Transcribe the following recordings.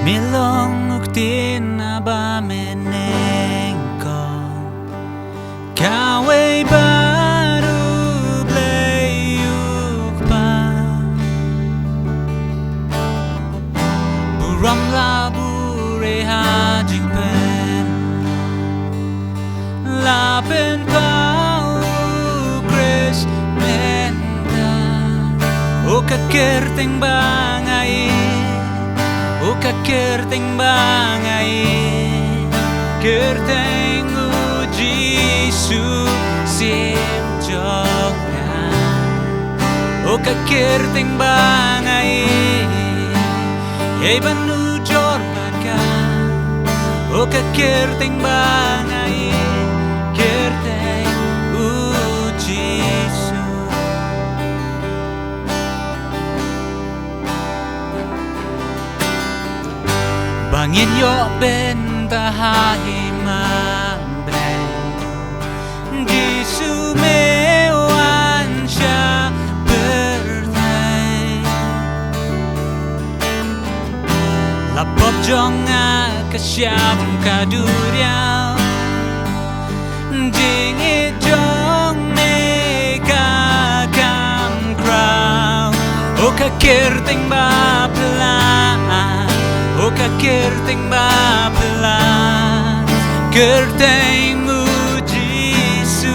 Milong uktin aba menengkong Kaway baru blayuk pa Buram labure hajing pen Lapen pau kres menta O kakerteng bangay O kakerteng bangay Kerteng uji su sim jogna O kakerteng bangay Hey banu jorbaka O kakerteng bangay Kerteng uji su Bangin yo bentahahi mambreng Gisu mewan siya bertay Lapop jonga kasyam kaduriao Dingit jong ne kakam kraw O kakerteng bapelaan O kakerteng bapelaan Kerteng uji su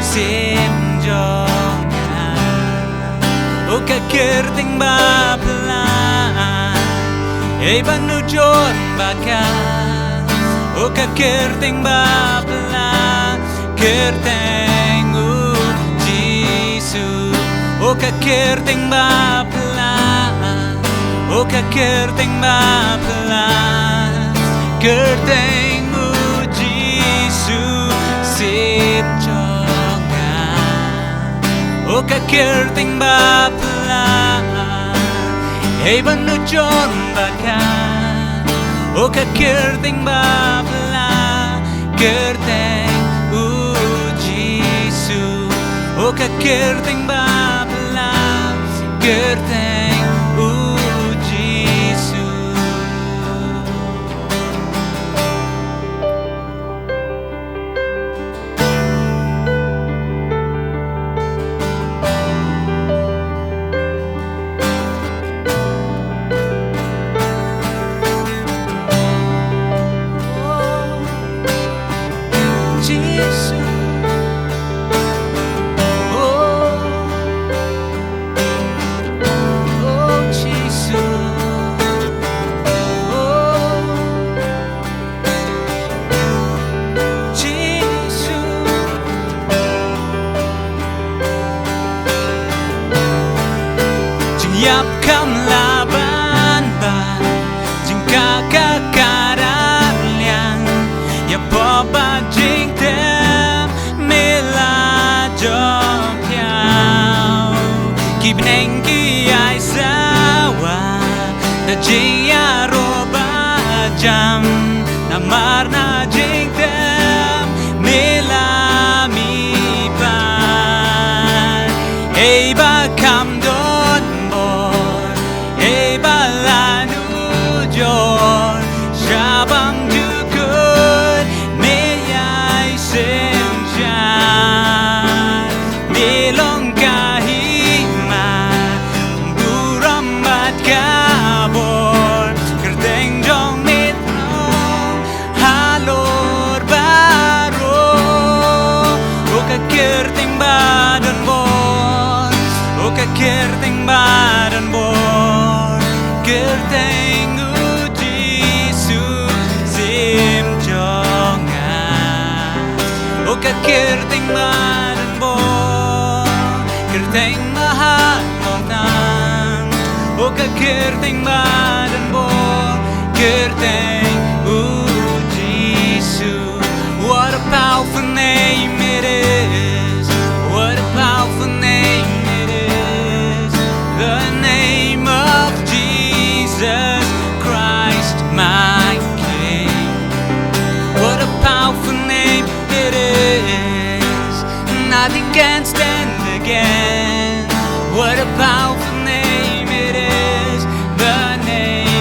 sim jonga O kakerteng bapelaan Hey banu jon baka O kakerteng bapelaan Kerteng uji su O kakerteng bapelaan O kakerteng bapelaan Kerteng uji su sip jonga O kakerteng bapelaan Hey banu jon baka O kakerteng bapelaan Kerteng uji su O kakerteng bapelaan Kerteng uji su Yap kam laban ban jing kakakaran liang ya boba jing tem mela jong piao kibneng ki ai sawa da jing ya roba jam namar na jing tem mela mi pan hey ba kam Jor Shabang dukun Meyai senjan Melong kahima Burambat kabor Kerteng jong mitno Halor baro Oka kerteng badan bor Oka kerteng badan bor Kerteng O kakerteng badan bor Kerteng mahal mong O kakerteng badan bor Kerteng uji su What a powerful name it is What a powerful name it is The name of Jesus Christ my King What a powerful name it is Nothing can stand again What a powerful name it is The name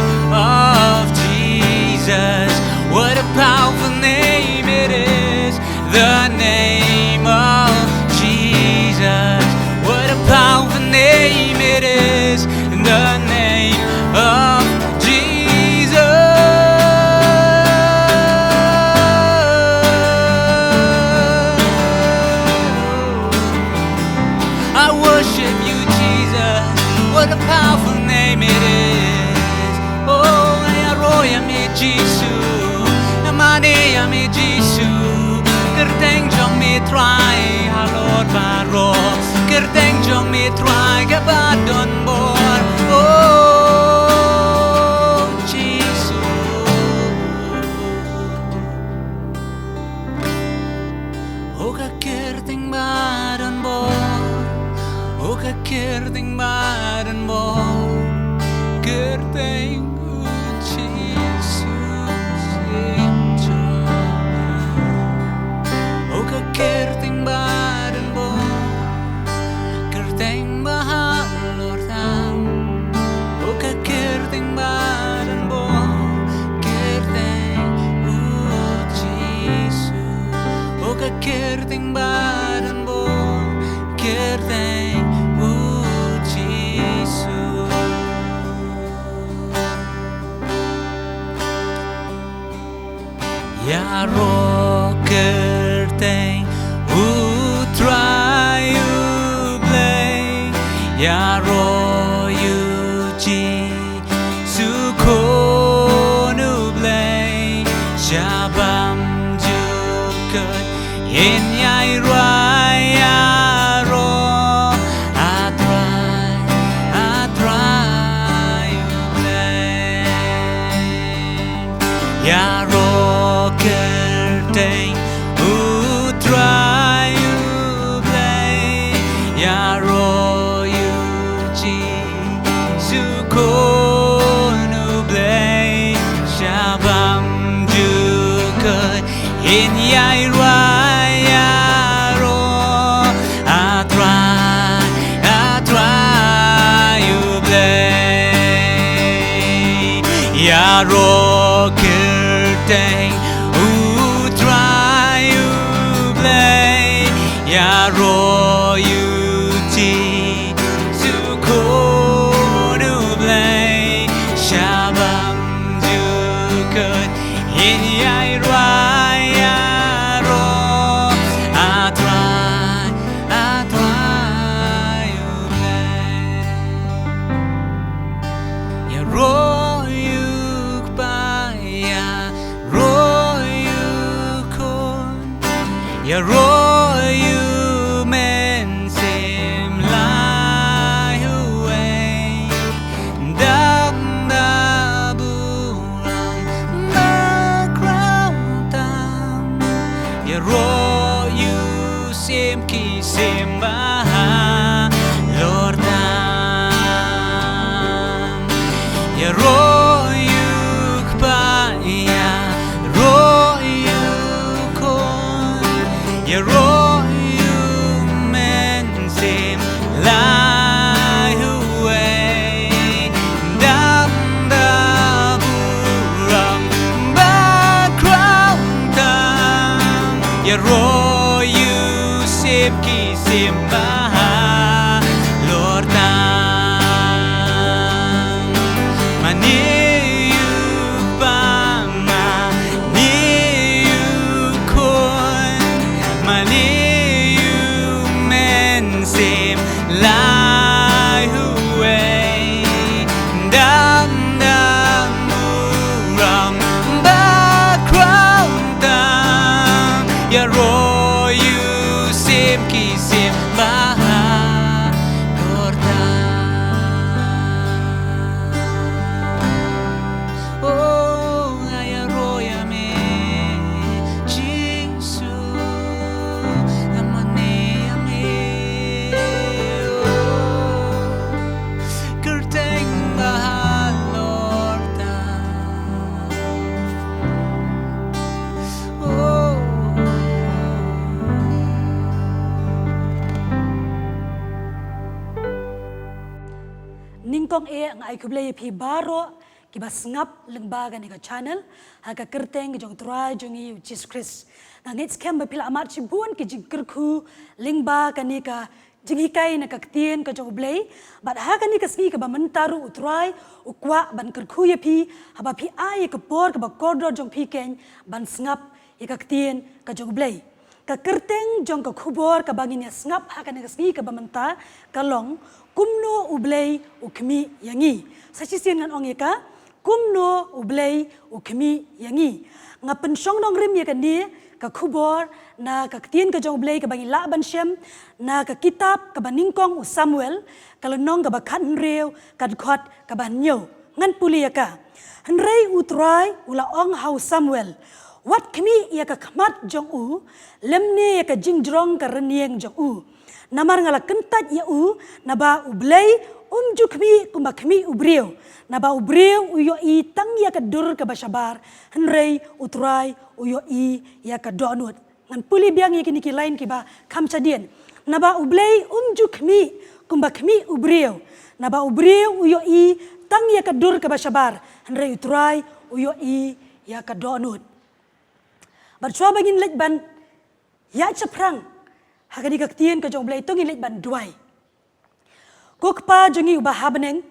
Jesus Amane ame Jesus Kerteng jong me try halor baro Kerteng jong me try kabadon bor Oh Jesus Oka kerteng badan bor Oka kerteng badan bor Kerteng Kerting badan bo Kerting mahal lortam Oka kerting badan bo Kerting Jesu Oka kerting badan bo Kerting Jesu Ya ro kerting Ya ro yu ji su ko nu blay Shabam ju kat yin yai rai ya ro atrai yu blay Ya ro kerteng utrai yu blay Ya ro In yai raya ro atrai you blay Ya ro kerteng utrai you blay Ya ro you ti suko nu blay Shabam dukat in yai raya Ya ro yu men sim lai huay Dam da buram ma krau tam Ya ro yu sim ki sim baha Lord tam Ya ro yu kpaya ro Ya ro yu men sim lai huay Dam da buram ba krau tam Ya ro yu sim ki sim baha Lord tam Mani yu ba ma ni yu kon Mani yu men sim lai huay Dam dam buram ba krau tam Ya ro yu sim ki sim baha Lord Oh ya ro ya me Jesus Amane ame Kerteng mahal Lord Oh Ningkong ang ay kublay pi baro kibas ngap lengbaga ni ka channel haka kerteng jong try jong i Jesus Christ ngits kem pila amat sibun ki jingkerku lengbaga ni ka jingikai na kaktien ka jong blay but haka ni ka ski ka bamentaru utray ukwa ban kerku ye pi haba pi ai ka por ka bakodro jong pi ken ban ngap i kaktien ka jong blay ka kerteng jong ka kubor ka bangin ya ngap haka ni ka ski ka bamenta kalong kumno ublay ukmi yangi sa sisian ngan ong ika kumno ublay ukmi yangi ngapen song dong rim ya kani ka khubor na ka tien ka jong ublay ka bangi la ban shem na ka kitab ka baningkong u Samuel kalau nong ka bakhat rew ka khot ka ban nyo ngan pulia ka hanrei utrai ula ong hau Samuel wat kmi ya ka khmat jong u lemne ya ka jingjrong ka renieng jong u namar ngala kentat ya u naba ublay ju kmi kumba kmi ubriu naba ubriu uyo i tang ya ka dur ka bashabar hanrei utrai uyo i ya ka donut ngan puli biang ya kini ki lain ki ba kham chadien naba ublay ju kmi kumba kmi ubriu naba ubriu uyo i tang ya ka dur ka bashabar hanrei utrai uyo i ya ka donut barchwa bagin lek ban ya chaprang hagani ka tien ka jong blay tongin lek ban duai Kokpa jongi uba habeneng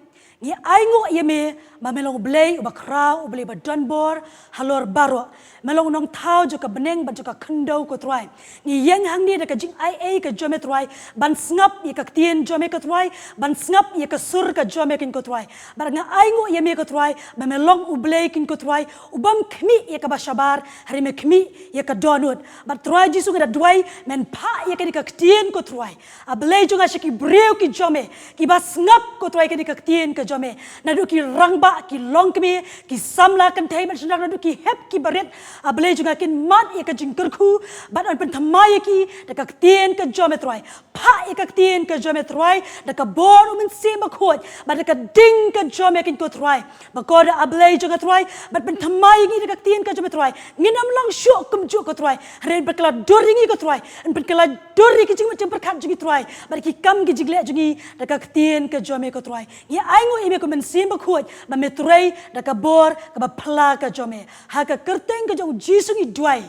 ngi aingo yeme ma melong blay uba krau ublay ba donbor halor baro melong nong thau jo ka beneng ba jo ka khndau ko trai ngi yang hang ni da ka jing ai ka jome trai ban snap ye ka tien jome ka trai ban snap ye ka sur ka jome kin ko trai bar nga aingo yeme ko trai ba melong ublay kin ko trai ubam khmi ye ka ba shabar hari me khmi ye ka donut bar trai jisu ka dwai men pha ye ka ni ka tien ko trai ablay jo nga shiki breu ki jome ki ba snap ko trai ka ni ka tien ka jome nadu ki rangba ki longkmi ki samla kan thai ban snak nadu ki hep ki baret ablay juga kin mat ye ka jingkerku ban an pen thamai ki da ka tien ka jome troi pha ye ka tien ka jome troi da ka bor men sim ba khot ba da ka ding ka jome kin ko troi ba ko da ablay juga troi ban pen thamai ki da ka tien ka jome troi nginam long shu kum ju ko troi ren ba kala doringi ko troi an pen kala dori ki jing macam perkhat jingi troi ba ki kam ki jigle jingi da ka tien ka jome ko troi ye aingo ime ko men sim ba khot ba me troi da ka bor ka ba phla ka jome ha ka kerteng ka jong jisungi duai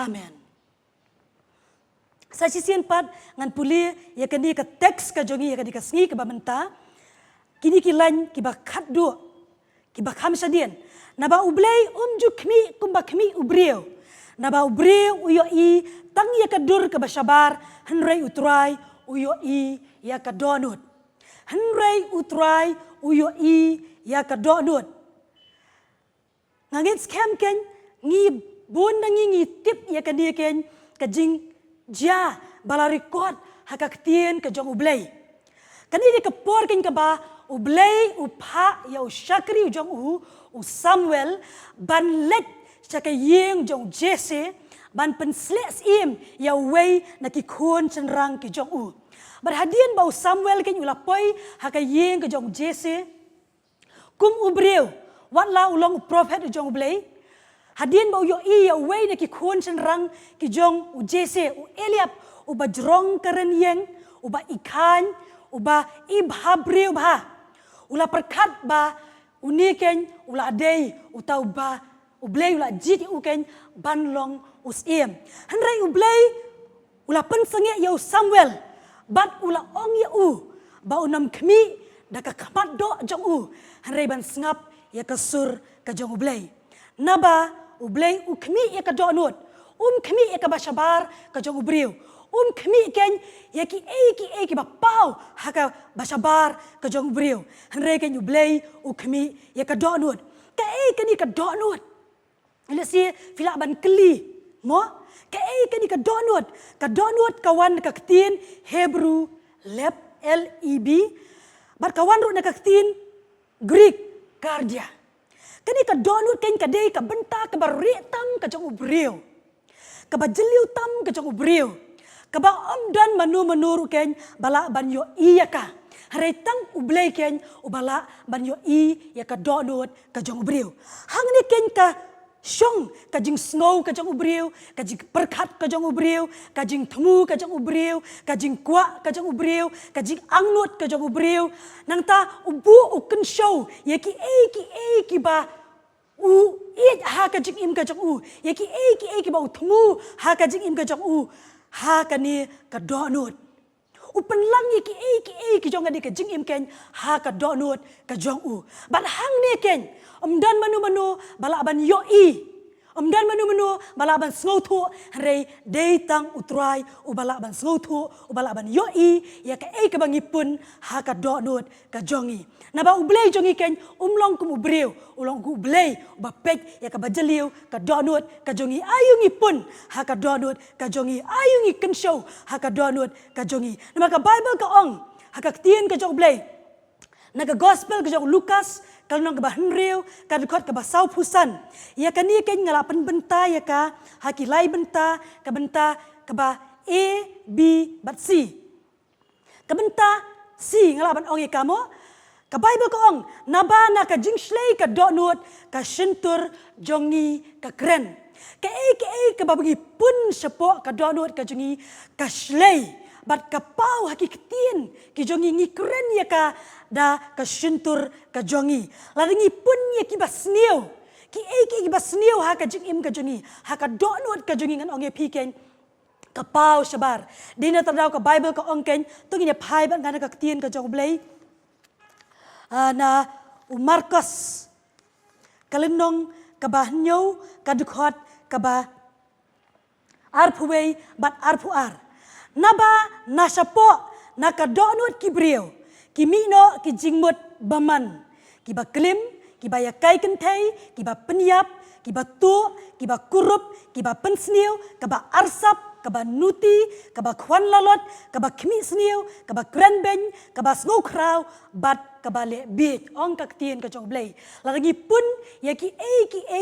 amen sa sisian pat ngan puli ya kani ka teks ka jongi ya kani ka sngi ka ba menta kini ki lan ki ba khat du ki ba kham sadien na ba ublay ju khmi kum ba khmi ubriu na ba ubriu uyo i tang ya ka dur ka ba shabar hanrei utrai uyo i ya ka donut hanrei utrai uyo i ya ka donut ngangit scam ken ngi bun ngi tip ya ka dia ken ka jing ja bala record hakak tien ka jong ublay kani ka por ken ka ba ublay upha ya shakri jong u Samuel ban let chaka yeng jong Jesse ban pen sles im ya wei na ki khon chen rang ki jong u bar hadien ba Samuel ken ula poi haka yeng ka jong Jesse kum ubreu wat la ulong prophet jong ublay hadien ba yo i ya wei na ki khon chen rang ki jong u Jesse u Eliab u ba jrong karen yeng u ba ikan u ba ibhabreu ba ula perkat ba uniken ula dei u tau ba ublay ula jiti u ken banlong usiem hanrei ublay ula pen senge ya Samuel bat ula ong ya u ba unam khmi da ka khamat do jong u hanrei ban sngap ya ka sur ka jong ublay naba ublay u khmi ya ka do nut khmi ya ka bashabar ka jong ubriu khmi ken ya ki ki ba pau ha ka bashabar ka jong ubriu hanrei ken ublay u khmi ya ka do nut ka ni ka do nut ila si fila ban kli mo ka ni ka donut kawan ka tin Hebrew leb leb bat kawan ru na ka tin Greek cardia kani ka donut ken ka dei ka benta ka bari tam ka jong ubriu ka ba jeliu tam ka jong ubriu ka ba amdan manu ken bala ban yo iya ka hare tang ublay ken ubala ban yo i ya ka donut ka jong ubriu hang ni ken ka Syong kajing snow kajang ubriu, kajing perkat kajang ubriu, kajing temu kajang ubriu, kajing kuak kajang ubriu, kajing angnut kajang ubriu. Nang ta ubu uken show, yaki ki ba u it ha kajing im kajang u, yaki ki ba temu ha kajing im kajang u, ha kani kadonut. Upen lang ki jong adi kajing im ken ha kadonut kajang u. Bat hang ni ken dan manu bala ban yo i Dan menu balaban sngotu rei deitang utrai ubalaban sngotu ubalaban yoi ya ka ka bangipun ha ka donut ka jongi. Na ba ublei jongi ken umlong kum ubreu ulong ku ublei bapek ya ka bajaliu ka donut ka jongi ayungi pun ha ka donut ka jongi ayungi kenshow ha ka donut ka jongi. Na ka Bible ka ong ha ka tien ka jong ublei. Na ka gospel ka jong Lukas kalau nang kebah henriu, kadukot kebah sau pusan. Ya kan ni kan ngalapan benta ya ka, hakilai benta kebah A, B, but C. Kebenta C ngalapan ong ya kamu. Ka Bible ko ong, nabana ka jingslay ka donut, ka shentur jongi ka kren. Ka bagi pun sepok ka donut ka jongi ka slay. Bat kapau hakiktin ki jongi ngi keren ya ka da ka shentur ka jongi. Laringi pun ya ki basniu. Ki basniu ha ka jing im ka jongi. Ha ka donut ka jongi ngan ong ya piken. Kapau sabar. Dina terdau ka Bible ka ong ken tungi ya pai ban ngana ka tien ka jong blay. Na Markus kalenong ka bahnyo ka dukot ka ba arpuway bat arpuar. Naba nasapo nakadonut kibriyo kimino kijingmut baman kiba klim kiba yakai kentai kiba penyap kiba tu kiba kurup kiba pensniu kiba arsap kiba nuti kiba kwan lalot kiba kmisniu kiba krenben kiba snokraw bat kiba le bit ong kaktien ka jong blay lagi pun yaki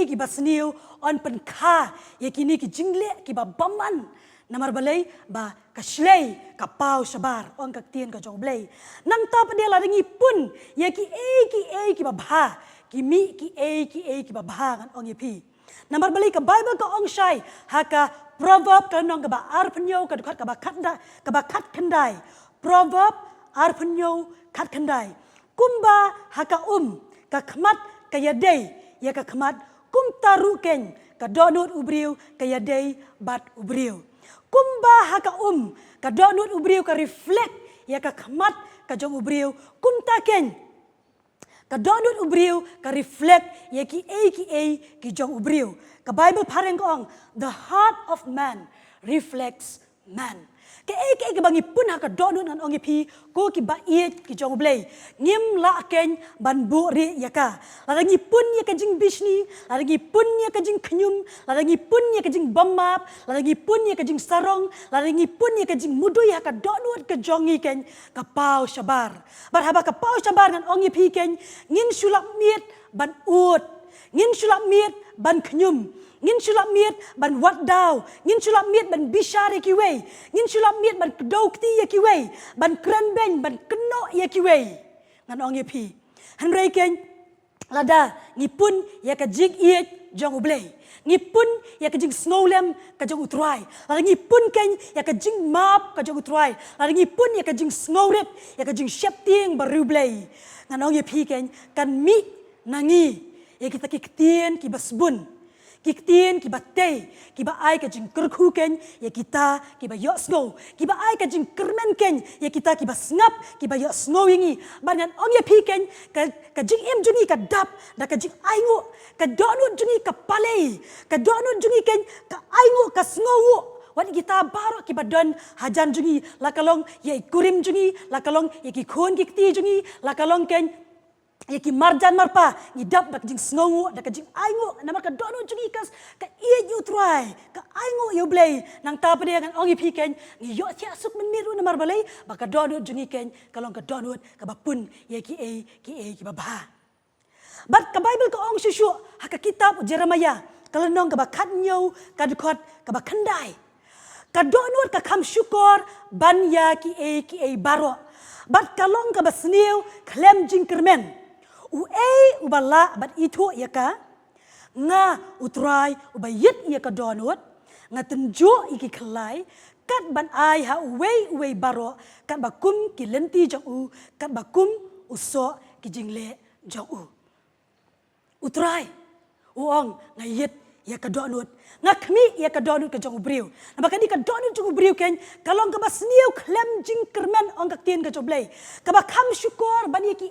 kiba sniu on penkha yaki ni kijingle kiba baman namar balay ba kaslay kapau sabar ong kaktien ka jong blay nang tap dia laringi pun ya ki babha kimi ki babha kan ong yepi namar balay ka Bible ka ong shai haka proverb ka nong ka ba arpanyo ka dukat ka ba kat kandai proverb arpanyo kat kandai kumba haka ka khmat ka yadai ya ka khmat kum taru ken ka donut ubriu ka yadai bat ubriu kumba haka ka donut ubriu ka reflect ya ka khmat ka jong ubriu kumta ken ka donut ubriu ka reflect ya ki jong ubriu ka Bible pareng ko ong the heart of man reflects man ka bangi pun haka donut ngan ong ipi ko ki bait ki jong blay ngim la ken ban bu ri ya ka larangi pun ya ka jing bisni larangi pun ya ka jing knyum larangi pun ya ka jing bamap larangi pun ya ka jing sarong larangi pun ya ka jing mudui haka donut ka jongi ken ka pau sabar bar haba ka pau sabar ngan ong ipi ken ngin sulap miet ban ut ngin sulap miet ban knyum ngin sulap miet ban wat daw ngin sulap miet ban bishare ki we ngin sulap miet ban kedokti ya ki we ban krenben ban keno ya ki we ngan ong yepi hanrei ken lada ngipun ya ka jig iet jong ublei ngipun ya ka jing snowlem ka jong utrai la ngipun ken ya ka jing map ka jong utrai la ngipun ya ka jing snowrep ya ka jing shepting baru blei ngan ong yepi ken kan mi nangi ya kita kiktien ki basbun Kiktien kiba tei kiba ai ka jing kerku ken ya kita kiba yok snow kiba ai ka jing kermen ken ya kita kiba snap kiba yok snow ingi bangan ong ya pi ken ka jing im jungi ka dap da ka jing aingu ka donut jungi ka palei ka donut jungi ken ka aingu ka snow wat kita baru kiba don hajan jungi la kalong ya kurim jungi la kalong ya ki khon kikti jungi la kalong ken ya ki marjan marpa ngidap dak jing snongu dak jing aingu nama ka dono jungi kas ka ie you try ka aingu you blay nang ta pa dia kan ongi piken ngi yo tia suk meniru namar balai baka dono jungi ken kalong ka dono ka bapun ya ki ki baba bat ka Bible ka ong shishu haka kitab Jeremiah kalonong ka bakat nyau ka dukot ka bakandai ka dono ka kam syukur ban ya ki baro bat kalong ka basniu klem jing kermen ubala bat itu ya ka nga utrai ubayit ya ka donut nga tenjo iki kelai kat ban ai ha uwe baro kat bakum ki lenti jong kat bakum uso ki jingle jong utrai uong nga yit ya ka donut ngakmi ya ka donut ka jong briu na bakani ka donut jong briu ken kalong ka basniu klem jing kermen ong ka tien ka joblei ka ba kham syukur bani ki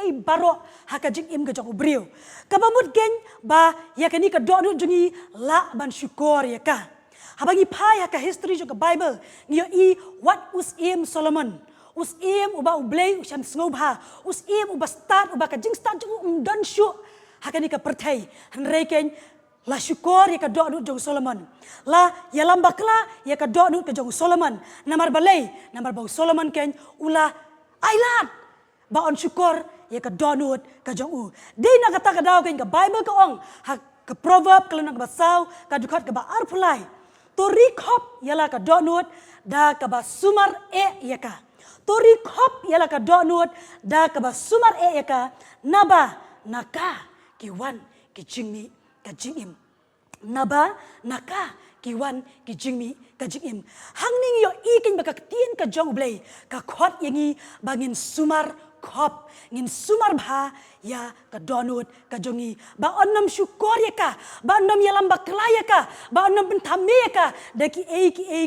ei baro ha ka jing im ka jong briu ka ba mut ken ba ya kani ka donut jongi la ban syukur ya ka habagi pa ya ka history jong ka bible ngiyo I what us im Solomon us im uba ublei usam snobha us im uba start uba ka jing start jong don syu ha kani ka perthai han reken la syukur ya ka donut jong Solomon la ya lambakla ya ka donut ka jong Solomon namar balai namar bau Solomon ken ula ailat ba on syukur ya ka donut ka jong u dei na kata ka daw ken ka bible ka ong ha ka proverb kalau nak basau ka dukat ka ba arpulai to rikop ya la ka donut da ka ba sumar ya ka to rikop ya la ka donut da ka ba sumar ya ka naba naka kiwan ki jingmi ka jingim naba naka kiwan ki jingmi ka jingim hangning yo ikin baka tien ka jong blei ka khot yangi bangin sumar khop ngin sumar bha ya ka donut ka jongi ba onnam syukur ya ka ba onnam yalam bakla ya ka ba onnam bentame ya ka daki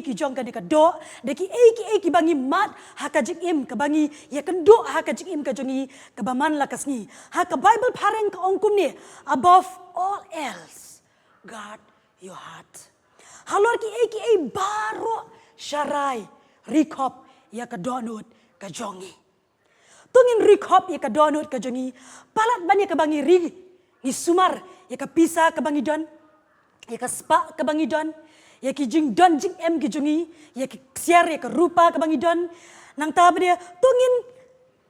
ki jong ka do daki ki bangi mat ha ka jingim ka bangi ya kendo ha ka jingim ka jongi ka baman lakasni ha ka bible pareng ka ongkum ni above all else guard your heart. Halor ki baro syarai rikop ya ka donut ka jongi. Tungin rikop ya ka donut ka jongi. Palat ban ya ka bangi ri ni sumar ya ka pisa ka bangi don. Ya ka spa ka bangi don. Ya ki jing don jing em ki jongi. Ya ki siar ya ka rupa ka bangi don. Nang ta dia tungin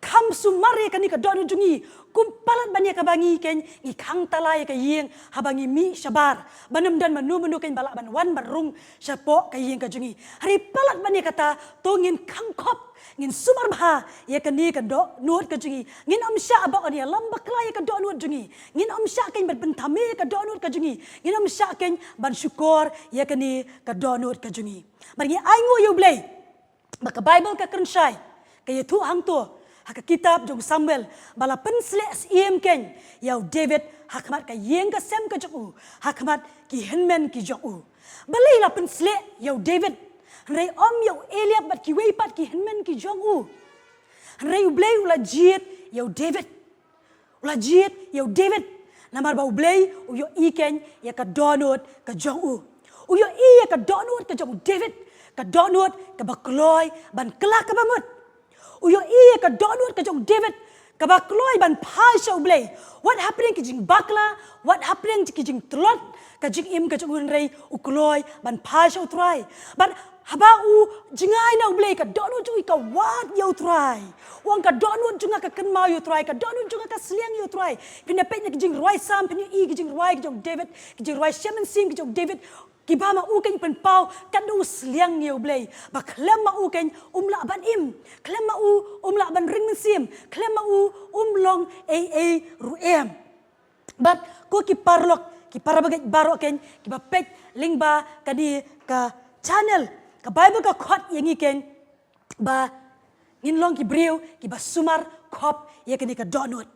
kam sumar ya ka ni ka donut jongi. Kumpalat banyak kabangi ken i khang talai ka yeng habangi mi syabar banam dan manu ken balak ban wan barung syapo ka yeng ka jungi hari palat banyak kata tongin khangkop ngin sumar bha ya ka ni ka do nuot ka jungi ngin amsya ba ani lambak la ya ka do nuot jungi ngin amsya ken ban bentame ka do nuot ka jungi ngin amsya ken ban syukur ya ka ni ka do nuot ka jungi bagi ai ngo yu blai baka bible ka krensyai ka yetu hang tu hak kitab jong Samuel bala pensles iem ken yau David hakmat ka yeng ka sem ka jong hakmat ki henmen ki jong balai la pensle yau David rei om yau Eliab bat ki wei pat ki henmen ki jong rei ublei ula jiet yau David ula jiet yau David namar ba ublei u yo iken ya ka donut ka jong u yo ya ka donut ka jong David ka donut ka bakloi ban kelak ka bamut uyo iya ka donut ka jong David ka bakloi ban pai sha ublei what happening ki jing bakla what happening ki jing trot ka jing im ka jong rei ukloi ban pai sha utrai ban haba u jingai na ublei ka donut ju ka wat yo utrai wang ka donut junga ka kan mau yo utrai ka donut junga ka sliang yo utrai pina pe ki jing roi sam pina i ki jing roi ki jong David ki jing roi shemen sim ki jong David kiba ma uken pen pau kadu sliang ni ublei ba klem ma uken umla ban im klem ma umla ban ring sim klem ma umlong ruem but ko ki parlok ki parabaget baro ken ki ba pek lingba kadi ka channel ka bible ka khot yangi ken ba nginlong ki briu ki ba sumar khop ya kani ka donut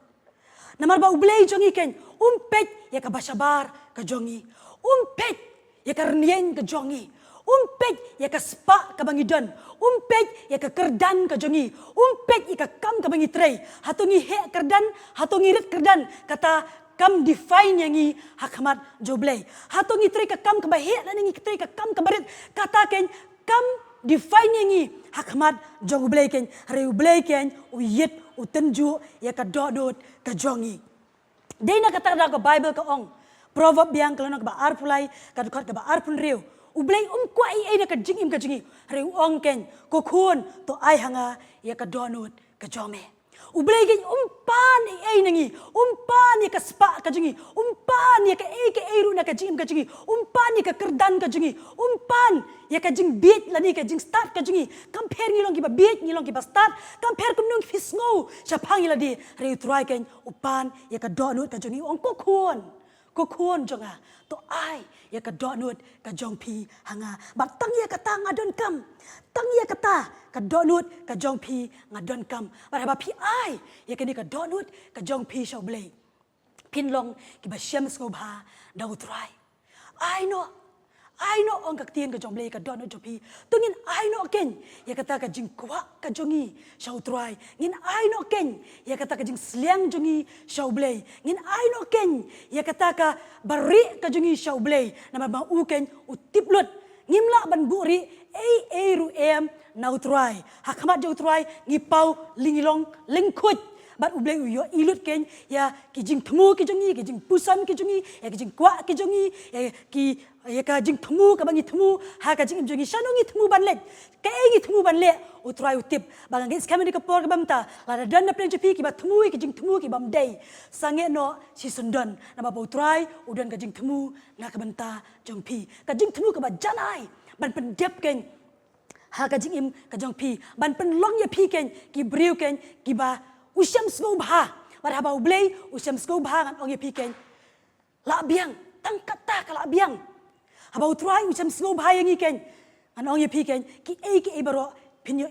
namar ba ublei jongi ken umpet ya ka bashabar ka jongi umpet ya ka rnien ka jongi umpet ya ka spa ka bangidon umpet ya ka kerdan ka jongi umpet ya ka kam ka bangi trei hatungi he kerdan hatungi rit kerdan kata kam define yangi hakmat joblei hatungi trei ka kam ka bahe nangi trei ka kam ka barit kata ken kam define yangi hakmat joblei ken reu blei ken uyet utenju ya ka dodot ka jongi deina kata da ka bible ka ong proverb biang kalau nak ba arpulai ka dukat ka ba arpun reu ublei kwa ai na ka jingim ka jingi reu ong ken ko khun to ai hanga ya ka donut ka jome ublei ken umpan ai nangi umpan ya ka spa ka jingi umpan ya ka ru na ka jingim ka jingi umpan ya ka kerdan ka jingi umpan ya ka jing beat lani ka jing start ka jingi compare ni long ki ba beat ni long ki ba start compare kum nung fisngo sa phangi ladi reu try ken upan ya ka donut ka jingi ong ko khun jonga to ai ya ka donut ka jong pi hanga ba tang ya ka ta ngadon kam tang ya ka ta ka donut ka jong pi ngadon kam ba pi ai ya ka ni ka donut ka jong pi shau blei pin long ki ba shem sko bha dau trai I know ong kak tien ka jong blei ka don jo pi tungin I know ken ya kata ka jing kwa ka jongi shau try ngin I know ken ya kata ka jing sliang jongi shau blei ngin I know ken ya kata ka bari ka jongi shau blei na ma u ken utiplut ngimla ban buri ru em nau try hakamat jo try ngipau lingilong lingkut bat ublei uyo ilut ken ya ki jing thmu ki jongi ki jing pusam ki jongi ya ki jing kwa ki jongi ya ki ya ka jing thmu ka bangi thmu ha ka jing jongi shanongi thmu ban lek ka engi thmu ban le utrai utip bang ngi skam ni ka por ka bamta la dan na plen pi ki ba thmu ki jing thmu ki bam dei sange no si sundan na ba utrai udan ka jing thmu na ka banta jong pi ka jing thmu ka ba janai ban pen dep ken ha ka jing im ka jong pi ban pen long ya pi ken ki briu ken ki ba usyam sngau bha bar haba ublei usyam sngau bha ngan ong ye pi ken la biang tang kata ka la biang haba utrai usyam sngau bha yang iken ngan ong ye pi ken ki e baro pinyo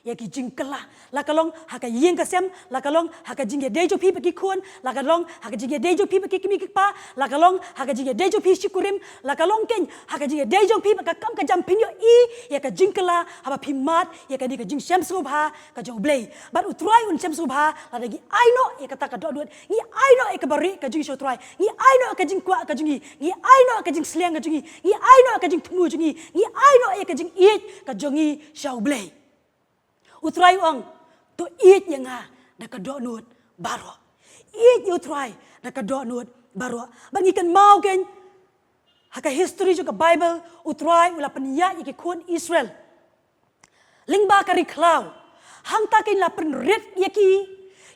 ya ki jingkala la kalong ha ka yeng ka sem la kalong ha ka jingye dejo pi ki khun la kalong ha ka jingye dejo pi ki kimi pa la kalong ha ka jingye dejo pi shikurim la kalong ken ha ka jingye dejo pi ka kam ka jam pinyo ya ka jingkala haba pi mat ya ka di ka jing sem sngau bha ka jong blei bar utrai un sem sngau bha la dagi I know ya ka ta ka do duat ngi I know e ka bari ka jing sho trai ngi I know ka jing kwa ka jingi ngi I know ka jing sliang ka jingi ngi I know ka jing thmu jingi ngi I know e ka jing ka jongi shau blei utrai ong to eat yang da ka do nut baro eat you try da ka do nut baro bangi kan mau ken haka history jo ka bible utrai ula penya ki khun Israel lingba ka riklau hang ta ken la pen ret yaki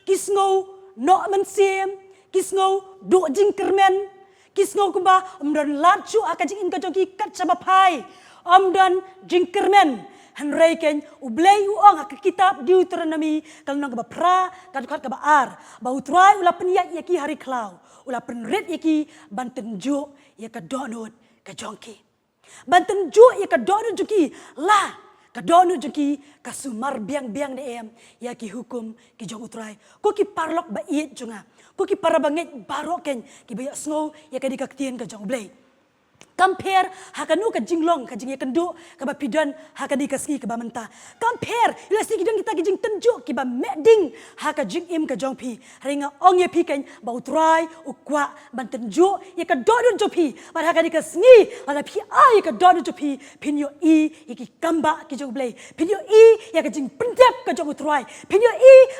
kisngau no man sem kisngau do jing kermen kisngau kumba umdan lachu aka jing in ka joki kat sabapai omdan jing kermen Henry ken ublei uang hak kitab Deuteronomy kalnang ka pra kan ka ba ar ba utrai ula penya yaki hari klau ula penret yaki banten jo ya ka donut ka jongki banten jo ya ka donut juki la ka donut juki ka sumar biang-biang de em yaki hukum ki jong utrai ko ki parlok ba iet junga ko ki para banget baroken ki bayak snow ya ka dikaktien ka jong blei compare hakanu ka jinglong ka jing kendo ka ba pidan hakadi ka ski ka ba menta compare ila sti kidang kita jing tenjo ki ba meding haka jing im ka jong pi ringa ong ye pi ken ba utrai ukwa ban tenjo ye ka dodon jo pi ba hakadi ka sngi ala pi ai ka dodon jo pi pinyo ye ki kamba ki jong blei pinyo ye ka jing pendep ka jong utrai pinyo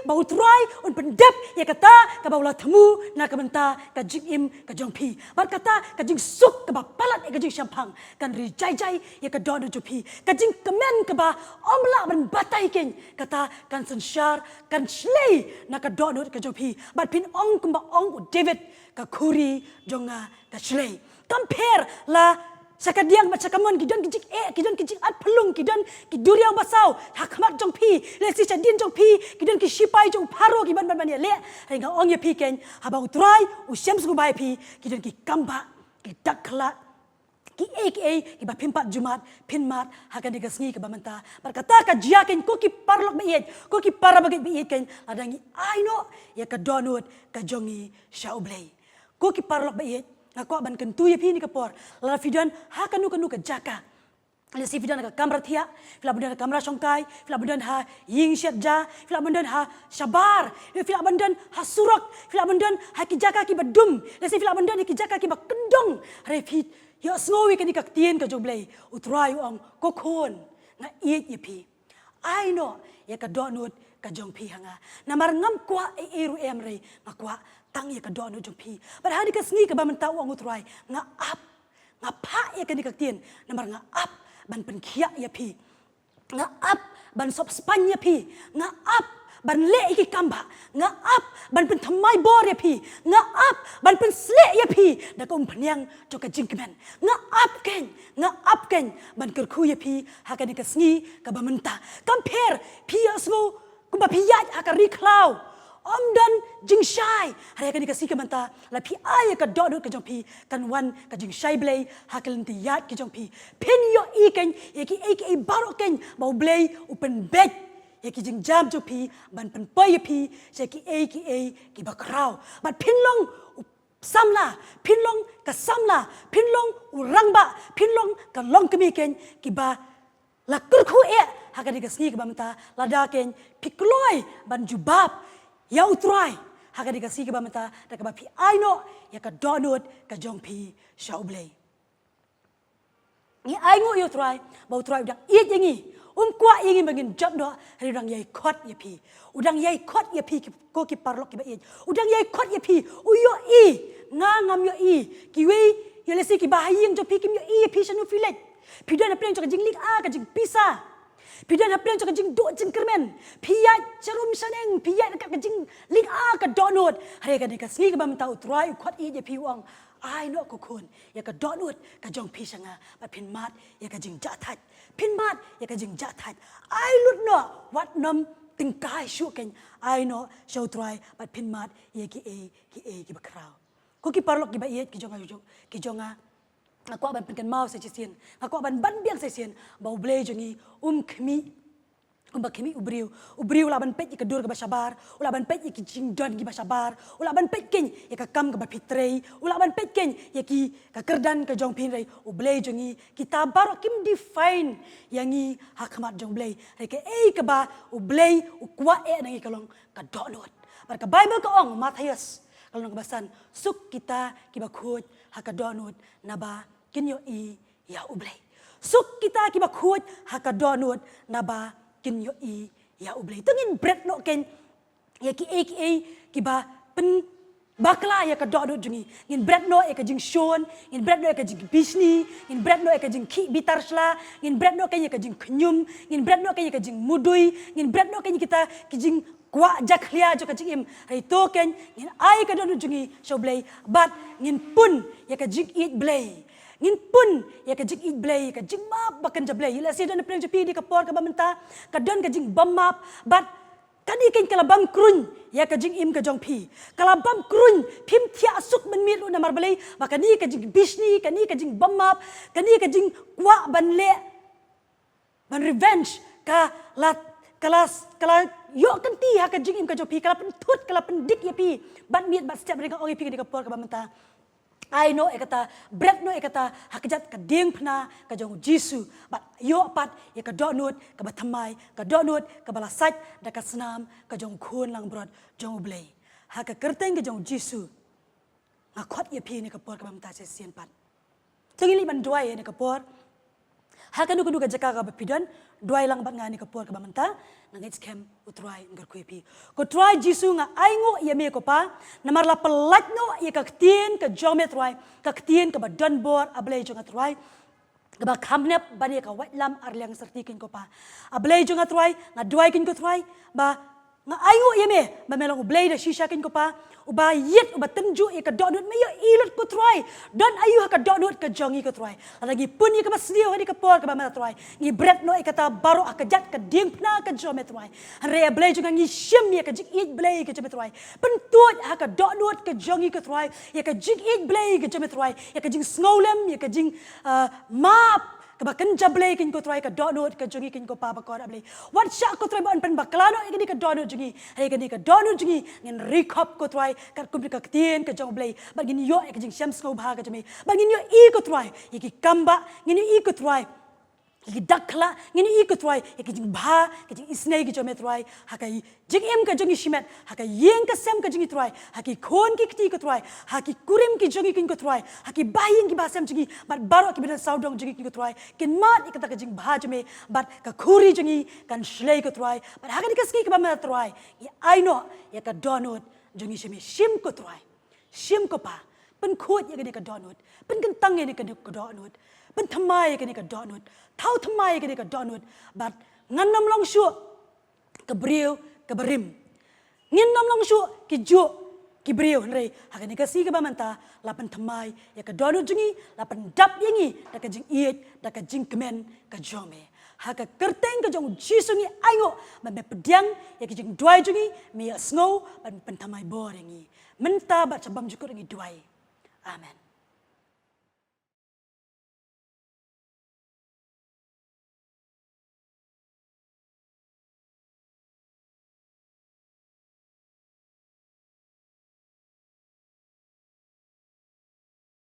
ba utrai un pendep ye kata ka ba ula themu na ka menta ka jing im ka jong pi ba kata ka jing suk ka ba palat ka jing champang kan ri jai ya ka don jo pi ka jing kemen ka ba omla ban batai ken kata kan sensyar kan slay na ka don ka jo pi bat pin ong kumba ong David ka khuri jonga ka slay compare la sakadiang baca kaman kidon kijik at pelung kidon kiduriang basau hakmat jong pi le si chadin jong pi kidon ki shipai jong paro ki ban le ringa ong ye pi ken haba utrai u shem su bai pi kidon ki kamba ki dakla ki ki ba pimpat jumat pinmat hakan digasngi ke bamanta berkata ka jiakin ko ki parlok biet ko ki para bagit biet ken adangi aino ya ka donut ka jongi shaublei ko ki parlok biet ngako ban kentu ye pi ni ka por la fidan hakan nu ka jaka le si fidan ka kamra thia fila bundan kamra songkai fila bundan ha ying syap ja fila bundan ha sabar fila bundan ha surak fila bundan ha ki jaka ki badum le si fila bundan ki jaka ki ba kendong refit ya snowy kan ikak tien ka joblei utrai ong kokon na iet yepi I know ya ka donut ka jong pi hanga namar ngam kwa eru emre makwa tang ya ka donut jong pi bar hadi ka sngi ka ba mentau ong utrai nga ap nga pa ya kan ikak tien namar nga ap ban pen khia ya pi nga ap ban sop spanya pi nga ap ban le iki kamba nga ap ban pen thamai bor ya pi nga ap ban pen sle ya pi da ko panyang to ka jingkemen nga ap ken ban kerkhu ya pi hakani ka sngi ka ba menta compare pi asmo kumba pi ya ka riklau omdan jingshai hakani ka sika menta la pi ay ka dodo ka jong pi kan wan ka jingshai blei hakalin ti yat ki jong pi pin yo iken eki baroken ba blei upen bet ya ki jing jam jo pi ban pen pai pi se ki ki bakrau bat pin long samla pinlong ka samla pinlong urangba pinlong ka long kemiken kiba la kurku haka diga singi ka bamta lada ken pikloi ban jubab ya utrai haka diga singi ka bamta da ka pi aino ya ka donut ka jongpi shaublei ni aingo yo try bau try udang iet yangi kwa yangi bangin jadno hari udang yai khot ya pi udang yai khot ya pi ko ki parlok ki ba iet udang yai khot ya pi uyo i ngam yo i ki we yo lesi ki bahaying jo pi kim yo i pi shanu filet pi dan aplen jo ka jing lik a ka jing pisa pi dan aplen jo ka jing do jing kermen pi ya charum saneng pi ya ka jing lik a ka donut hari ka ni ka singi ka bam tau try khot i ya pi wang ai no ko kun ya ka donut ka jong pi sanga ba pin mat ya ka jing jatat pin mat ya ka jing jatat ai lut no wat nam ting kai shu ken ai no show try ba pin mat ya ki ki ba krau ko ki parlok ki ba ye ki jonga aku ban pen kan mau se sien aku ban biang se sien bau ble jongi khmi khmi ubriu la ban pet ki dur ka sabar ula ban pet ki jing don ki sabar ula ban pet ken ya ka kam ka fitrei ula ban pet ken ya ki ka kerdan ka jong pin rei uble jongi kita baro kim define yangi hakmat jong ble rei ke ka ba uble ukwa nangi kalong ka donot bar ka bible ka ong Matius kalau nang basan suk kita kiba khut haka donut naba kinyo i ya uble suk kita kiba khut haka donut naba kinyo i ya uble tungin bread no ken ya ki kiba pen bakla ya ka donut jungi ngin bread no e ka jing shon ngin bread no e ka jing bisni ngin bread no e ka jing ki bitarsla ngin bread no ken ya ka jing knyum ngin bread no ken ya ka jing mudui ngin bread no ken kita ki jing kwa jaklia jo ka jing im rei token ngin ai ka donut jungi show blay but ngin pun ya ka jing eat blay ngin pun ya ka jing eat blay ka jing map bakan ja blay ila si don plan jepi di ka por ka bamenta ka don ka jing bam map but kani ken kala bam krun ya ka jing im ka jong pi kala bam krun phim thia suk man mi na mar blay ba kani ka jing bisni kani ka jing bam map kani ka jing kwa ban le ban revenge ka lat kala yo kan ti ha ka jing im ka jong pi kala pen thut kala pen dik ya pi ban miet bat step mereka ong pi ka por ka bamenta I know ekata bread no ekata hakjat ka ding phna ka jong Jisu but yo pat ya ka donut ka bathamai ka donut ka balasat da ka snam ka jong khun lang brod jong blay ha ka kerteng ka jong Jisu nga khot ya pi ni ka por ka bamta se sien pat tengili ban duai ni ka por ha ka nu ka jaka ka bapidan duai lang bat nga ni ka por ka bamta nang scam utrai ngar kuipi ko try Jisu nga aingo ya me ko pa namar la pelat no ya ka tien ka jometrai ka tien ka badan bor ablay jo ngatrai ka ba khamnep bani ka watlam arliang sertikin ko pa ablay jo ngatrai nga duai kin ko try ba nga aingo ya me ba melong blay da shisha kin ko pa uba yet uba tenju ya ka donut me yo ilut ko try don ayu ka donut ka jongi ko try lagi pun ya ka masdio di ka por ka ba mata try ngi bread no ikata baro akajat ka dingpna ka jomet try re blay jo ngi shim ya ka jik eat blay ka jomet try pentut ha ka donut ka jongi ka try ya ka jik eat blay ka jomet try ya ka jing snowlem ya ka jing map ka kan jablay kin ko try ka donut ka jongi kin ko pa ba ko ablay what sha ko try ban pen baklano ikani ka donut jongi hay ka ni ka donut jongi ngin recap ko try ka kumpi ka tien ka jong blay ba gin yo ka jing sham snow ba ka jami ba gin yo i ko try iki kamba ngin i ko try iki dakla ngin i ko try iki jing ba ka jing isnay ki jome try hakai jing em ka jongi shimet hakai yeng ka sem ka jongi try haki khon ki kti ko try haki kurim ki jongi kin ko try haki baying ki ba sem jongi bat baro ki bidan saudong jongi kin ko try kin mat ikata ka jing ba jame bat ka khuri jongi kan shlei ko try bat hakan ka ski ka ba ma try I know ya ka donut jongi shime shim ko try shim ko pa pen khot ya ka donut pen kan tang ya ka donut pen thamai ka ni ka donut thau thamai ka ni ka donut but nganam long shu ka briu ka barim nginam long shu ki jo ki briu rei hakani ka si ka ba manta la pen thamai ya ka donut jingi la pen dap yangi da ka jing iet da ka jing kemen ka jome haka kerteng ka jong Jisu ngi aingo ba me pediang ya ki jing duai jingi me snow ban pen thamai bor yangi menta ba cabam jukur ngi duai amen.